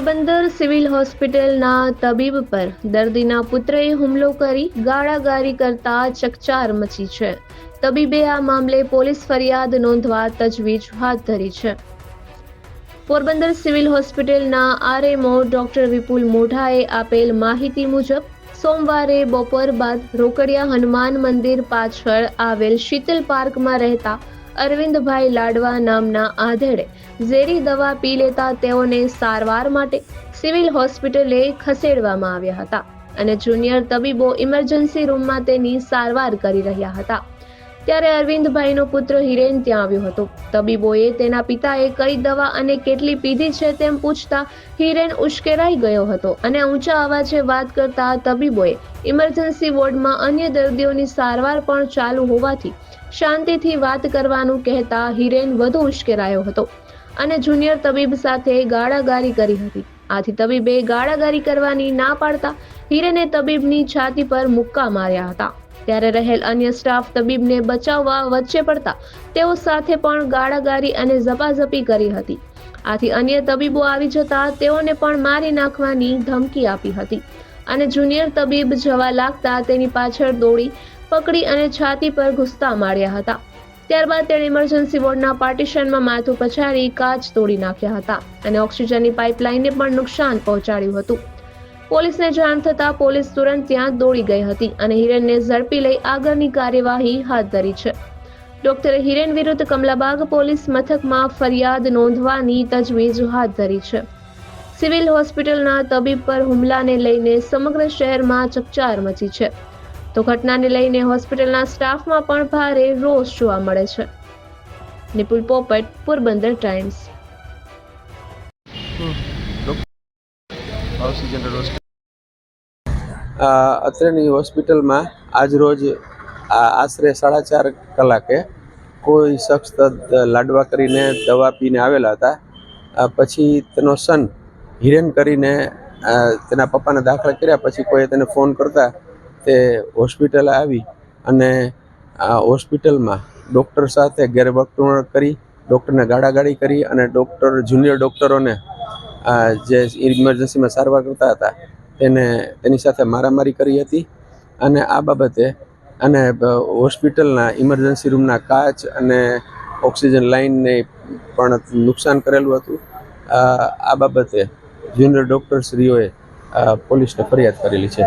Porbandar civil હોસ્પિટલના તબીબ પર દર્દીના પુત્રએ હુમલો કરી ગાળાગાળી કરતા ચકચાર મચી છે. તબીબે આ મામલે પોલીસ ફરિયાદ નોંધવા તજવીજ હાથ ધરી છે. પોરબંદર સિવિલ હોસ્પિટલના આરએમઓ ડોક્ટર વિપુલ મોઢાએ આપેલ માહિતી મુજબ સોમવારે બપોર બાદ રોકડિયા હનુમાન મંદિર પાછળ આવેલ શીતલ પાર્કમાં રહેતા અરવિંદભાઈ લાડવા નામના આધેડે ઝેરી દવા પી લેતા તેઓને સારવાર માટે સિવિલ હોસ્પિટલે ખસેડવામાં આવ્યા હતા અને જુનિયર તબીબો ઇમરજન્સી રૂમમાં તેની સારવાર કરી રહ્યા હતા. ત્યારે અરવિંદભાઈનો પુત્ર હિરેન ત્યાં આવ્યો હતો. તબીબોએ તેના પિતાએ કઈ દવા અને કેટલી પીધી છે તેમ પૂછતા હિરેન ઉશ્કેરાઈ ગયો હતો અને ઊંચા અવાજે વાત કરતા તબીબોએ ઇમરજન્સી વોર્ડમાં અન્ય દર્દીઓની સારવાર પણ ચાલુ હોવાથી શાંતિથી વાત કરવાનું કહેતા હિરેન વધુ ઉશ્કેરાયો હતો અને જુનિયર તબીબ સાથે ગાળાગાળી કરી હતી. આથી તબીબે ગાળાગાળી કરવાની ના પાડતા હિરેને તબીબની છાતી પર મુક્કા માર્યા હતા. ત્યારે રહેલ અન્ય સ્ટાફ તબીબને બચાવવા વચ્ચે પડતા તેઓ સાથે પણ ગાળાગાળી અને ઝપાઝપી કરી હતી. આથી અન્ય તબીબો આવી જતા તેઓને પણ મારી નાખવાની ધમકી આપી હતી અને જુનિયર તબીબ જવા લાગતા તેની પાછળ દોડી પકડી અને છાતી પર ઘૂસતા માર્યા હતા. ત્યારબાદ તેણે ઇમરજન્સી વોર્ડના પાર્ટીશનમાં માથું પછાડી કાચ તોડી નાખ્યા હતા અને ઓક્સિજનની પાઇપલાઇનને પણ નુકસાન પહોંચાડ્યું હતું. પોલીસને જાણ થતાં પોલીસ તુરંત ત્યાં દોડી ગઈ હતી અને હિરેનને ઝડપી લઈ આગળની કાર્યવાહી હાથ ધરી છે. ડોક્ટરે હિરેન વિરુદ્ધ કમલાબાગ પોલીસ મથકમાં ફરિયાદ નોંધવાની તજવીજ હાથ ધરી છે. સિવિલ હોસ્પિટલના તબીબ પર હુમલાને લઈને સમગ્ર શહેરમાં ચકચાર મચી છે. તો ઘટનાને લઈને હોસ્પિટલના સ્ટાફમાં પણ ભારે રોષ જોવા મળે છે. નિપુલ પોપટ, પોરબંદર ટાઈમ્સ. અત્રેની હોસ્પિટલમાં આજરોજ આશરે 4:30 કલાકે કોઈ શખ્સ લાડવા કરીને દવા પીને આવેલા હતા. પછી તેનો સન હિરેન કરીને તેના પપ્પાને દાખલ કર્યા. પછી કોઈએ તેને ફોન કરતા તે હોસ્પિટલે આવી અને હોસ્પિટલમાં ડૉક્ટર સાથે ગેરવર્તણૂક કરી, ડૉક્ટરને ગાળાગાળી કરી અને જુનિયર ડૉક્ટરોને જે ઇમરજન્સીમાં સારવાર કરતા હતા તેની સાથે મારામારી કરી હતી. અને આ બાબતે અને હોસ્પિટલના ઇમરજન્સી રૂમના કાચ અને ઓક્સિજન લાઇનને પણ નુકસાન કરેલું હતું. આ બાબતે જુનિયર ડૉક્ટરશ્રીઓએ પોલીસને ફરિયાદ કરેલી છે.